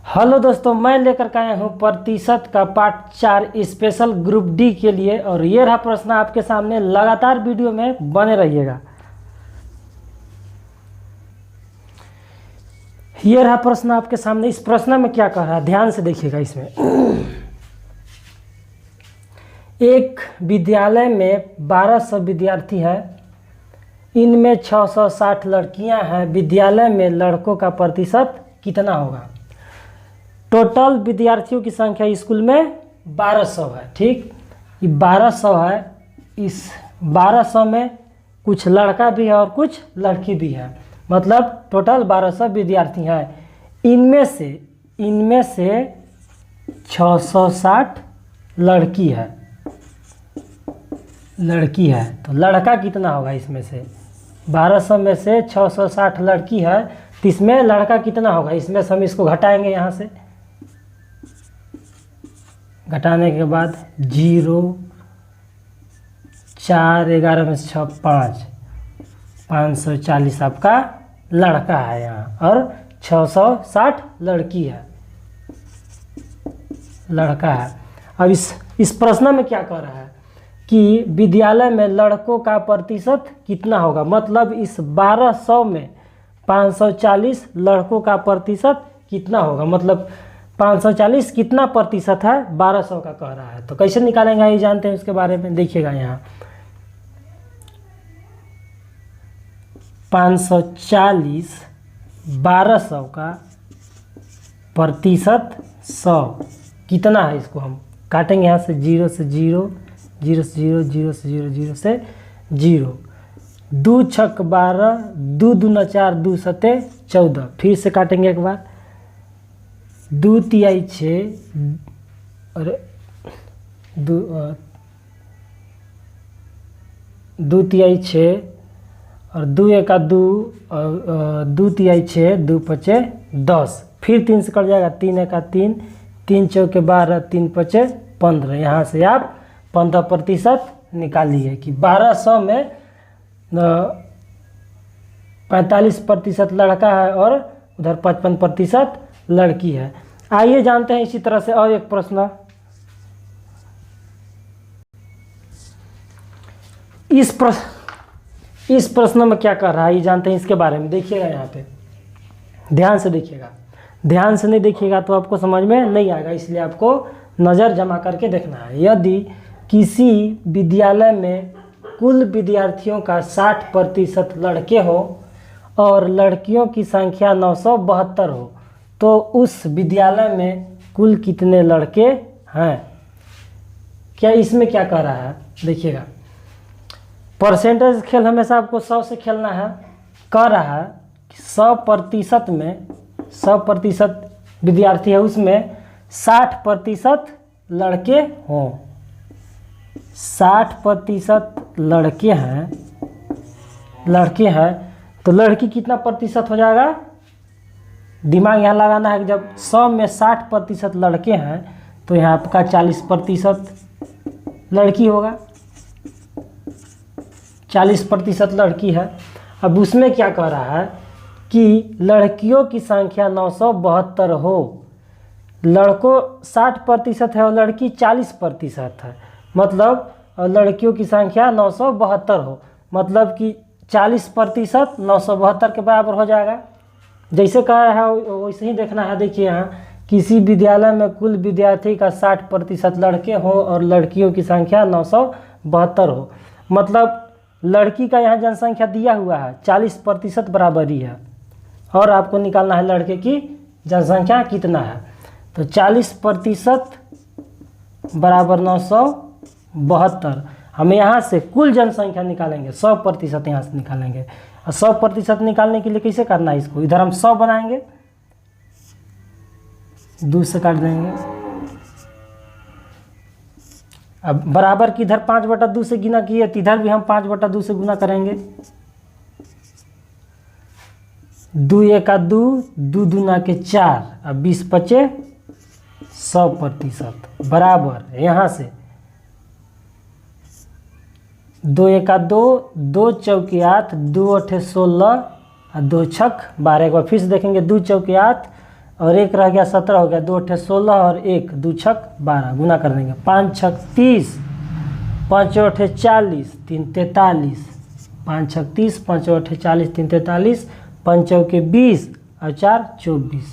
Hello दोस्तों, मैं लेकर के आया हूँ प्रतिशत का पार्ट 4 स्पेशल ग्रुप डी के लिए। और ये रहा प्रश्न आपके सामने, लगातार वीडियो में बने रहिएगा। ये रहा प्रश्न आपके सामने। इस प्रश्न में क्या कह रहा है, ध्यान से देखिएगा। इसमें एक विद्यालय में 1200 विद्यार्थी है, इनमें 660 लड़कियां हैं। विद्यालय में लड़कों का प्रतिशत कितना होगा? टोटल विद्यार्थियों की संख्या स्कूल में 1200 है। ठीक, ये 1200 है। इस 1200 में कुछ लड़का भी है और कुछ लड़की भी है, मतलब टोटल 1200 विद्यार्थी हैं। इनमें से 660 लड़की है। तो लड़का कितना होगा? इसमें से 1200 में से 660 लड़की है, तो इसमें लड़का कितना होगा? इसमें से हम इसको घटाएंगे। यहाँ से घटाने के बाद 0, 4, 11 में से 6, 5, 540 आपका लड़का है यहाँ, और 660 लड़की है, लड़का है। अब इस प्रश्न में क्या कह रहा है कि विद्यालय में लड़कों का प्रतिशत कितना होगा? मतलब इस 1200 में 540 लड़कों का प्रतिशत कितना होगा? मतलब 540 कितना प्रतिशत है? 1200 का कह रहा है। तो कैसे निकालेंगे ये जानते हैं, उसके बारे में देखिएगा। यहाँ 540 1200 का प्रतिशत 100 कितना है? इसको हम काटेंगे यहाँ से 0 से 0, 0 से 0, 0 से 0, 0 से 0। 2 छक 12, 2 दूना 4, 2 सते 14। फिर से काटेंगे एक बार। 2 तिहाई 6 और 2 तिहाई 6 और 2 एका 2 और 2 तिहाई 6, 2 पचे 10। फिर 3 से कट जाएगा, 3 एका 3, 3 चौके 12, 3 पचे 15। यहाँ से आप 15% निकालिए कि 1200 में 45% लड़का है और उधर 55% लड़की है। आइए जानते हैं इसी तरह से और एक प्रश्न। इस प्रश्न में क्या कर रहा है ये जानते हैं, इसके बारे में देखिएगा। यहाँ पे ध्यान से देखिएगा। ध्यान से नहीं देखिएगा तो आपको समझ में नहीं आएगा, इसलिए आपको नज़र जमा करके देखना है। यदि किसी विद्यालय में कुल विद्यार्थियों का 60% लड़के हो और लड़कियों की संख्या 972 हो, तो उस विद्यालय में कुल कितने लड़के हैं? क्या इसमें क्या कह रहा है? देखिएगा, परसेंटेज खेल हमेशा आपको 100 से खेलना है। कह रहा है कि 100% में 100% विद्यार्थी है, उसमें 60% लड़के हों। 60% लड़के हैं तो लड़की कितना प्रतिशत हो जाएगा? दिमाग यहाँ लगाना है कि जब 100 में 60% लड़के हैं तो यहाँ आपका 40% लड़की होगा। 40% लड़की है। अब उसमें क्या कह रहा है कि लड़कियों की संख्या 972 हो। लड़कों 60% है और लड़की 40% है, मतलब लड़कियों की संख्या 972 हो, मतलब कि 40% 972 के बराबर हो जाएगा। जैसे कह रहा है वैसे ही देखना है। देखिए यहाँ, किसी विद्यालय में कुल विद्यार्थी का 60% लड़के हो और लड़कियों की संख्या 972 हो, मतलब लड़की का यहाँ जनसंख्या दिया हुआ है 40% बराबरी है, और आपको निकालना है लड़के की जनसंख्या कितना है। तो 40% बराबर 972। हम यहाँ से कुल जनसंख्या निकालेंगे, 100% यहाँ से निकालेंगे। और 100% निकालने के लिए कैसे करना है इसको? इधर हम 100 बनाएंगे, 2 से काट देंगे। अब बराबर की इधर 5/2 से गुना किए, तो इधर भी हम 5/2 से गुना करेंगे। 2 एका 2, 2 दूना के 4, अब 20 पचे 100% बराबर। यहाँ से 2 एका 2, 2 चौके 8, 2 अठे 16 और 2 छक 12। एक बार फिर से देखेंगे, 2 चौके 8, और एक रह गया 17 हो गया, 2 अट्ठे 16 और 1 2 छक 12, गुना कर देंगे 5 छक 30, 5 अट्ठे 40, 3 43, 5 छक 30, 5 अट्ठे 40, 3 43, 5 चौके 20 और 4 24।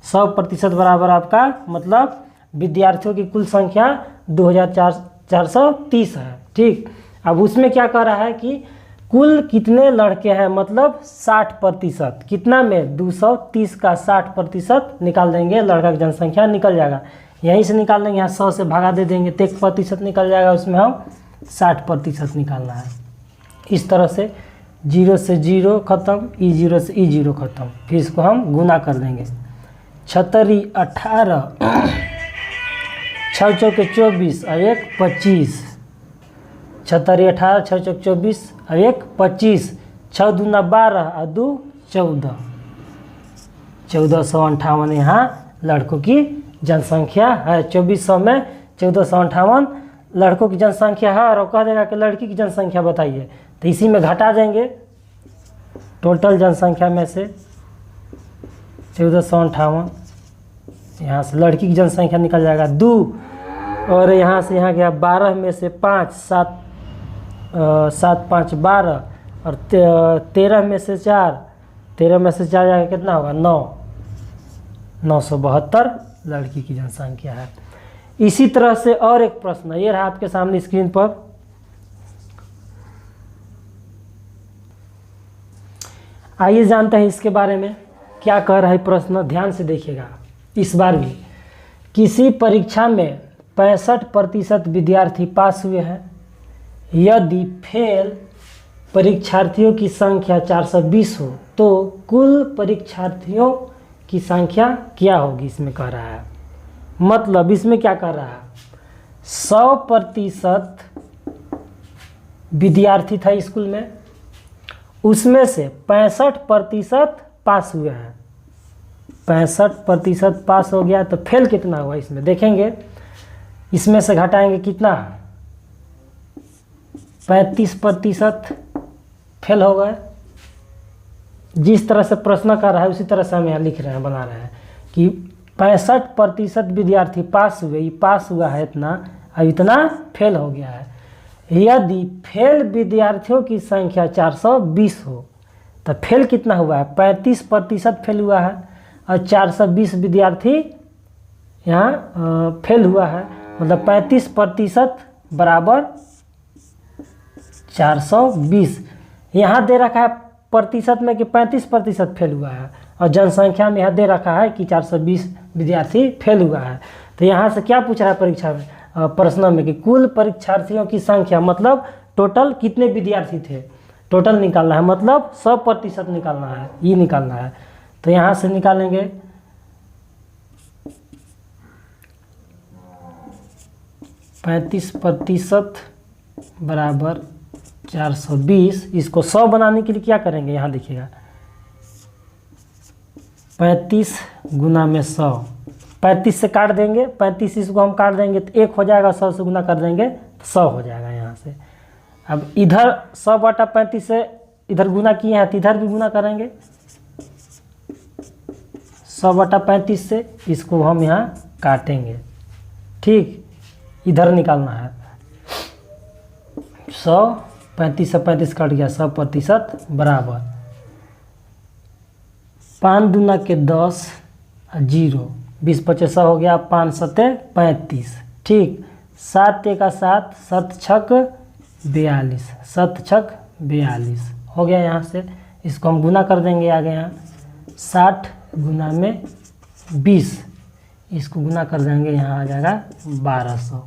100% बराबर आपका मतलब विद्यार्थियों की कुल संख्या 2430 है। ठीक, अब उसमें क्या कह रहा है कि कुल कितने लड़के हैं, मतलब 60%। कितना में 230 का 60% निकाल देंगे, लड़का की जनसंख्या निकल जाएगा। यहीं से निकाल देंगे, यहाँ 100 से भगा दे देंगे तो 1% निकल जाएगा, उसमें हम 60% निकालना है। इस तरह से 0 से 0 खत्म, E0 से E0 खत्म। फिर इसको हम गुना कर देंगे। 36 18, 6 चौके 24 और 1 25, 36 18, 6 चौके 24 और 1 25, 6 दूना 12 और 2 14, 1458 यहाँ लड़कों की जनसंख्या है। 2400 में 1458 लड़कों की जनसंख्या है, और कह देगा कि लड़की की जनसंख्या बताइए, तो इसी में घटा देंगे टोटल जनसंख्या में से 1458, यहाँ से लड़की की जनसंख्या निकल जाएगा 2, और यहाँ से यहाँ गया 12 में से 5, 7 5 12, और 13 में से 4, 13 में से 4 जाएगा कितना होगा 9, 972 लड़की की जनसंख्या है। इसी तरह से और एक प्रश्न ये रहा आपके सामने स्क्रीन पर। आइए जानते हैं इसके बारे में क्या कह रहा है प्रश्न, ध्यान से देखिएगा। इस बार भी किसी परीक्षा में 65% विद्यार्थी पास हुए हैं, यदि फेल परीक्षार्थियों की संख्या 420 हो तो कुल परीक्षार्थियों की संख्या क्या होगी, इसमें कह रहा है। मतलब इसमें क्या कर रहा है, 100% विद्यार्थी था स्कूल में, उसमें से 65% पास हुए हैं। 65% पास हो गया तो फेल कितना हुआ, इसमें देखेंगे। इसमें से घटाएंगे कितना, 35% फेल हो गए। जिस तरह से प्रश्न कर रहा है उसी तरह से हम यहाँ लिख रहे हैं, बना रहे हैं कि 65% विद्यार्थी पास हुए, ये पास हुआ है इतना, अब इतना फेल हो गया है। यदि फेल विद्यार्थियों की संख्या 420 हो तो फेल कितना हुआ है, 35% फेल हुआ है, और 420 विद्यार्थी यहाँ फेल हुआ है। मतलब 35% बराबर 420। यहाँ दे रखा है प्रतिशत में कि 35% फेल हुआ है, और जनसंख्या में यहाँ दे रखा है कि 420 विद्यार्थी फेल हुआ है। तो यहाँ से क्या पूछ रहा है परीक्षा में, प्रश्न में कि कुल परीक्षार्थियों की संख्या, मतलब टोटल कितने विद्यार्थी थे, टोटल निकालना है, मतलब 100% निकालना है, ये निकालना है। तो यहाँ से निकालेंगे 35% बराबर 420। इसको 100 बनाने के लिए क्या करेंगे, यहाँ देखिएगा 35 गुना में 100, 35 से काट देंगे, 35 इसको हम काट देंगे तो 1 हो जाएगा, 100 से गुना कर देंगे तो 100 हो जाएगा यहाँ से। अब इधर 100/35 से इधर गुना किए हैं तो इधर भी गुना करेंगे 100/35 से, इसको हम यहाँ काटेंगे। ठीक, इधर निकालना है 100, 35 से 35 कट गया, 100% बराबर 5 दूना के 10 0, 20 25 100 हो गया, 5 7 35। ठीक, 7 1 7, 7 छक 42, 7 छक 42 हो गया। यहाँ से इसको हम गुना कर देंगे आगे, यहाँ 60 गुना में 20, इसको गुना कर देंगे, यहाँ आ जाएगा 1200।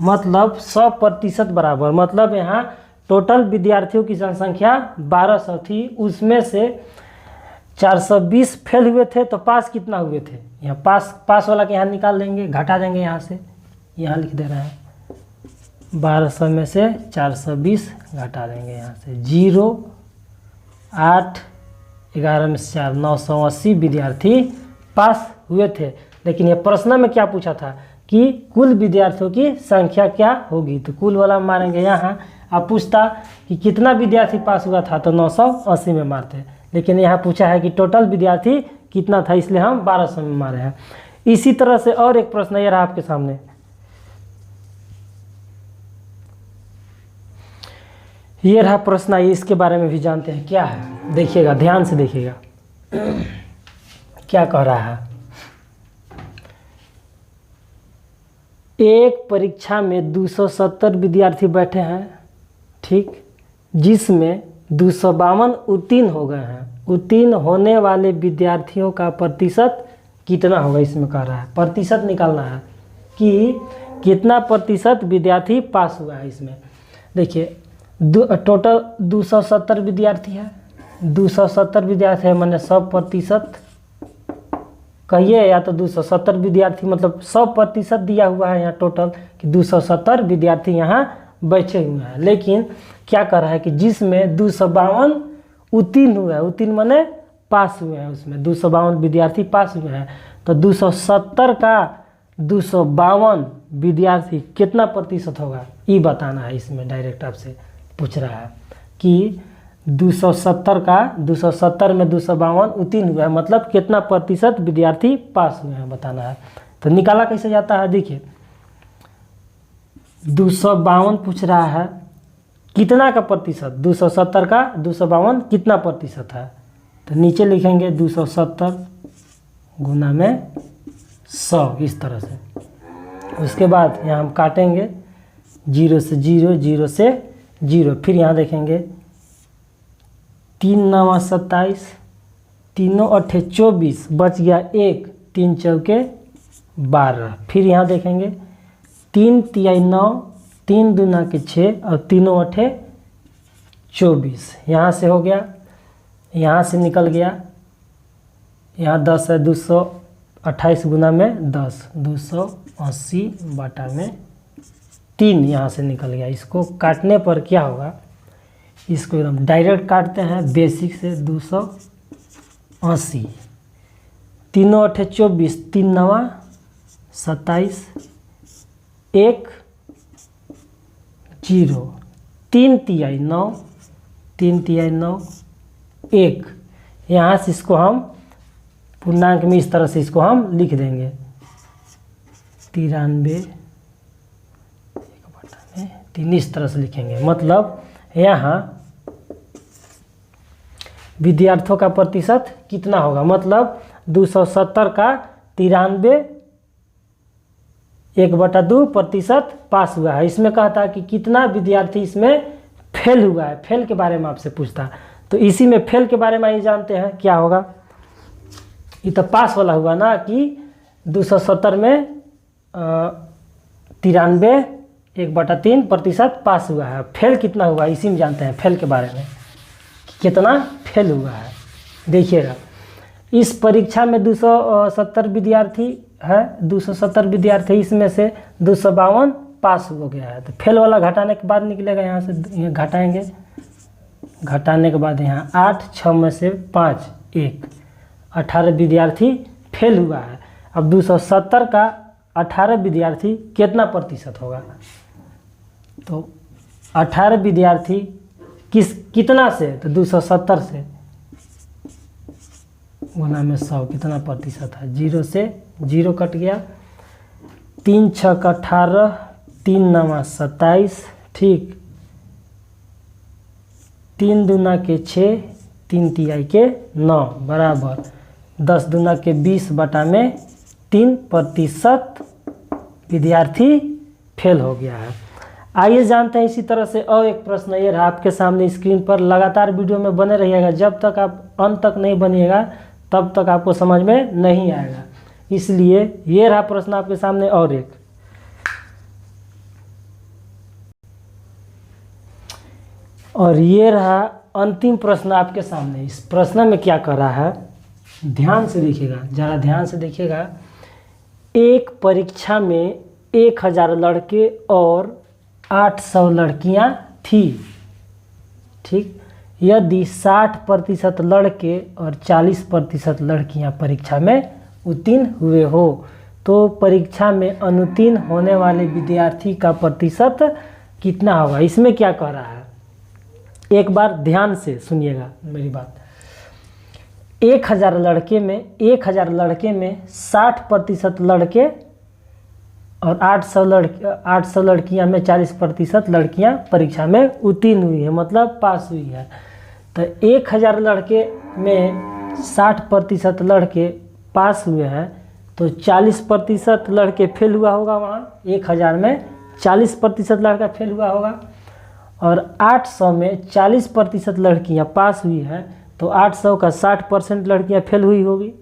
मतलब 100% बराबर, मतलब यहाँ टोटल विद्यार्थियों की जनसंख्या 1200 थी, उसमें से 420 फेल हुए थे तो पास कितना हुए थे, यहाँ पास वाला के यहाँ निकाल देंगे, घटा देंगे यहाँ से, यहाँ लिख दे रहे हैं 1200 में से 420 घटा देंगे यहाँ से, 0 8 11 में से 4, 980 विद्यार्थी पास हुए थे। लेकिन ये प्रश्न में क्या पूछा था कि कुल विद्यार्थियों की संख्या क्या होगी, तो कुल वाला मारेंगे यहाँ। आप पूछता कि कितना विद्यार्थी पास हुआ था तो 980 में मारते, लेकिन यहाँ पूछा है कि टोटल विद्यार्थी कितना था, इसलिए हम 1200 में मारे हैं। इसी तरह से और एक प्रश्न ये रहा आपके सामने। ये रहा प्रश्न, आइए इसके बारे में भी जानते हैं क्या है। देखिएगा, ध्यान से देखिएगा क्या कह रहा है। एक परीक्षा में 270 विद्यार्थी बैठे हैं, ठीक, जिसमें 252 उत्तीर्ण हो गए हैं। उत्तीर्ण होने वाले विद्यार्थियों का प्रतिशत कितना होगा, इसमें कह रहा है। प्रतिशत निकालना है कि कितना प्रतिशत विद्यार्थी पास हुआ है। इसमें देखिए टोटल 270 विद्यार्थी है। 270 विद्यार्थी है मैंने 100% कहिए, या तो 270 विद्यार्थी मतलब 100% दिया हुआ है यहाँ टोटल कि 270 विद्यार्थी यहाँ बैठे हुए हैं। लेकिन क्या कर रहा है कि जिसमें 252 उत्तीर्ण हुए हैं, उत्तीर्ण माने पास हुए हैं, उसमें 252 विद्यार्थी पास हुए हैं, तो 270 का 252 विद्यार्थी कितना प्रतिशत होगा ये बताना है। इसमें डायरेक्ट आपसे पूछ रहा है कि 270 का 270 में 252 उत्तीर्ण हुआ है, मतलब कितना प्रतिशत विद्यार्थी पास हुए हैं बताना है। तो निकाला कैसे जाता है, देखिए 252 पूछ रहा है कितना का प्रतिशत, 270 का 252 कितना प्रतिशत है, तो नीचे लिखेंगे 270 गुना में 100 इस तरह से। उसके बाद यहाँ हम काटेंगे 0 से 0, 0 से 0, फिर यहाँ देखेंगे 3 9 27, 3 8 24, बच गया 1, 3 चौके 12। फिर यहाँ देखेंगे 3 तिहाई 9, 3 दूना के 6 और 3 8 24। यहाँ से हो गया, यहाँ से निकल गया, यहाँ 10 है, 228 गुना में 10, 280 बटा में 3 यहाँ से निकल गया। इसको काटने पर क्या होगा, इसको एकदम डायरेक्ट काटते हैं बेसिक से। 280, 3 8 24, 3 9 27, 1 0, 3 तिहाई 9, 3 तिहाई 9, 1। यहाँ से इसको हम पूर्णांक में इस तरह से इसको हम लिख देंगे 93 3, इस तरह से लिखेंगे। मतलब यहाँ विद्यार्थियों का प्रतिशत कितना होगा, मतलब 270 का 93 1/2 प्रतिशत पास हुआ है। इसमें कहता है कि कितना विद्यार्थी इसमें फेल हुआ है, फेल के बारे में आपसे पूछता। तो इसी में फेल के बारे में ये जानते हैं क्या होगा। ये तो पास वाला हुआ ना कि 270 में 93 1/3 प्रतिशत पास हुआ है। फेल कितना हुआ इसी में जानते हैं, फेल के बारे में कितना फेल हुआ है। देखिएगा इस परीक्षा में 270 विद्यार्थी है, 270 विद्यार्थी, इसमें से 252 पास हो गया है। तो फेल वाला घटाने के बाद निकलेगा, यहाँ से घटाएंगे, घटाने के बाद यहाँ 8, 6 में से 5, 1, 18 विद्यार्थी फेल हुआ है। अब 270 का 18 विद्यार्थी कितना प्रतिशत होगा, तो 18 विद्यार्थी कितना से, तो 270 से गुना में 100 कितना प्रतिशत है, 0 से 0 कट गया, 3 6 का 18, 3 9 27, ठीक, 3 दूना के 6, 3 तिहाई के 9 बराबर 10 दूना के 20 बटा में 3 प्रतिशत विद्यार्थी फेल हो गया है। आइए जानते हैं इसी तरह से और एक प्रश्न ये रहा आपके सामने स्क्रीन पर। लगातार वीडियो में बने रहिएगा, जब तक आप अंत तक नहीं बनिएगा तब तक आपको समझ में नहीं आएगा। इसलिए ये रहा प्रश्न आपके सामने और एक। और ये रहा अंतिम प्रश्न आपके सामने। इस प्रश्न में क्या कर रहा है, ध्यान से देखिएगा, ज़रा ध्यान से देखिएगा। एक परीक्षा में 1000 लड़के और 800 लड़कियां थी, ठीक। यदि 60% लड़के और 40% लड़कियां परीक्षा में उत्तीर्ण हुए हो तो परीक्षा में अनुत्तीर्ण होने वाले विद्यार्थी का प्रतिशत कितना होगा। इसमें क्या कह रहा है, एक बार ध्यान से सुनिएगा मेरी बात। 1000 लड़के में 60% लड़के और 800 लड़कियां में 40% लड़कियां परीक्षा में उत्तीर्ण हुई है, मतलब पास हुई है। तो 1000 लड़के में 60% लड़के पास हुए हैं, तो 40% लड़के फेल हुआ होगा। वहाँ 1000 में 40% लड़का फेल हुआ होगा, और 800 में 40% लड़कियाँ पास हुई हैं, तो 800 का 60% लड़कियाँ फेल हुई होगी।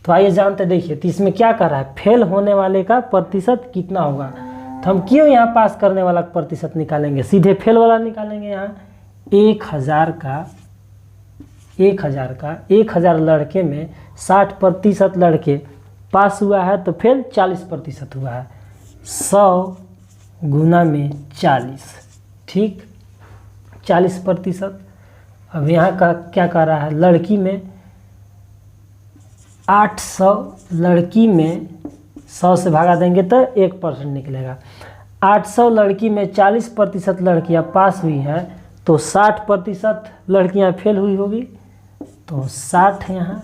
तो आइए जानते देखिए, तो इसमें क्या कर रहा है, फेल होने वाले का प्रतिशत कितना होगा। तो हम क्यों यहाँ पास करने वाला प्रतिशत निकालेंगे, सीधे फेल वाला निकालेंगे। यहाँ 1000 लड़के में 60% लड़के पास हुआ है, तो फेल 40% हुआ है। 100 गुना में 40, ठीक, 40%। अब यहाँ का क्या कर रहा है, लड़की में 800 लड़की में 100 से भागा देंगे तो 1% निकलेगा। 800 लड़की में 40% लड़कियाँ पास हुई हैं, तो 60% लड़कियाँ फेल हुई होगी। तो 60 यहाँ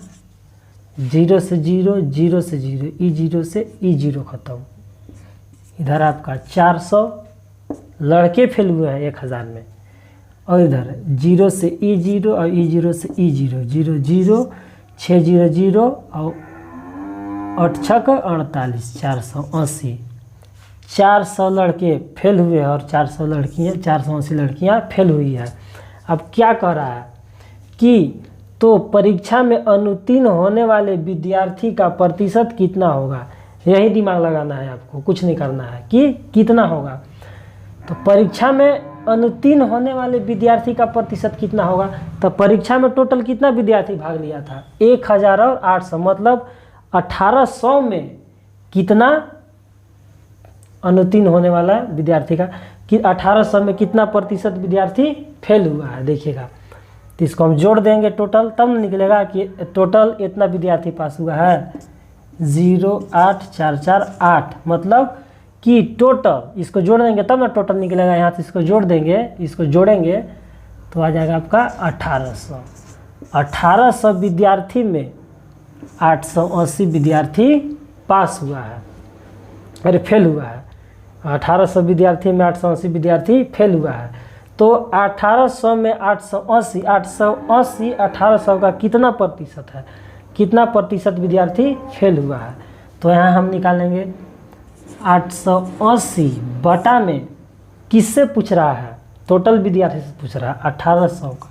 0 से 0, 0 से 0, E0 से E0 ख़त्म। इधर आपका 400 लड़के फेल हुए हैं 1000 में, और इधर 0 से E0 और E0 से E0, 0 0, 6 0 0 और 8 6 48, 480। 400 लड़के फेल हुए हैं और 480 लड़कियां फेल हुई है। अब क्या कह रहा है कि तो परीक्षा में अनुत्तीर्ण होने वाले विद्यार्थी का प्रतिशत कितना होगा, यही दिमाग लगाना है आपको, कुछ नहीं करना है कि कितना होगा। तो परीक्षा में अनुत्तीर्ण होने वाले विद्यार्थी का प्रतिशत कितना होगा। तो परीक्षा में टोटल कितना विद्यार्थी भाग लिया था, 1000 और 800, मतलब 1800 में कितना अनुत्तीर्ण होने वाला विद्यार्थी का, कि 1800 में कितना प्रतिशत विद्यार्थी फेल हुआ है, देखिएगा। तो इसको हम जोड़ देंगे टोटल, तब निकलेगा कि टोटल इतना विद्यार्थी पास हुआ है, 08448, मतलब कि टोटल इसको जोड़ देंगे तब ना टोटल निकलेगा। यहाँ से इसको जोड़ देंगे, इसको जोड़ेंगे तो आ जाएगा आपका 1800 विद्यार्थी में 880 विद्यार्थी पास हुआ है, अरे फेल हुआ है। 1800 विद्यार्थी में 880 विद्यार्थी फेल हुआ है। तो 1800 में 880 1800 का कितना प्रतिशत है, कितना प्रतिशत विद्यार्थी फेल हुआ है। तो यहाँ हम निकालेंगे 880 बटा में किससे पूछ रहा है, टोटल विद्यार्थी से पूछ रहा है, 1800 का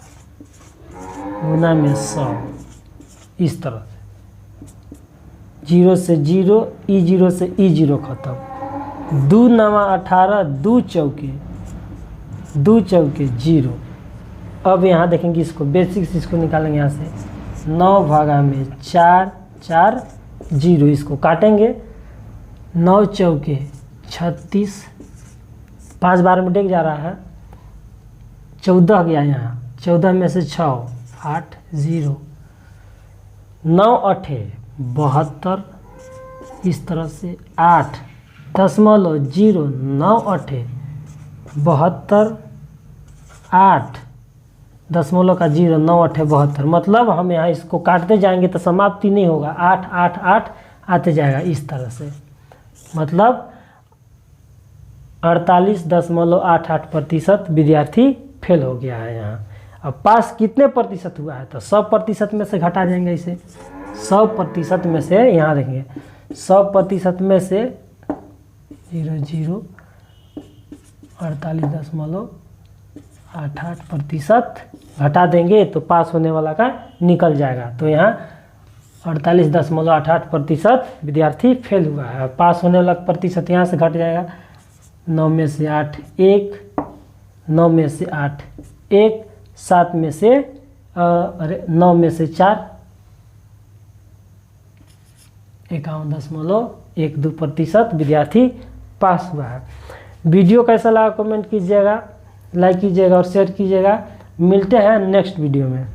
गुना में 100, इस तरह से 0 से 0, E0 से E0 ख़त्म। 2 9 18, 2 चौके 0। अब यहाँ देखेंगे इसको बेसिक्स, इसको निकालेंगे यहाँ से 9 भागा में 4 4 0, इसको काटेंगे 9 चौके 36, 5 बार में डेग जा रहा है, 14 गया यहाँ, 14 में से 6 8 0, 9 8 72, इस तरह से 8.0 9 8 72, 8 दशमलव का 0 9 8 72, मतलब हम यहाँ इसको काटते जाएंगे तो समाप्ति नहीं होगा, 8 8 8 आते जाएगा इस तरह से, मतलब 48.88% विद्यार्थी फेल हो गया है यहाँ। अब पास कितने प्रतिशत हुआ है, तो 100% में से घटा देंगे इसे, 100% में से, यहाँ देखेंगे 100% में से 0 48.88% घटा देंगे तो पास होने वाला का निकल जाएगा। तो यहाँ 48.88% विद्यार्थी फेल हुआ है। पास होने वाला प्रतिशत यहाँ से घट जाएगा, 9 में से 8 1, 9 में से 8 1, 7 में से 9 में से 4 51.12% विद्यार्थी पास हुआ है। वीडियो कैसा लगा कमेंट कीजिएगा, लाइक कीजिएगा और शेयर कीजिएगा। मिलते हैं नेक्स्ट वीडियो में।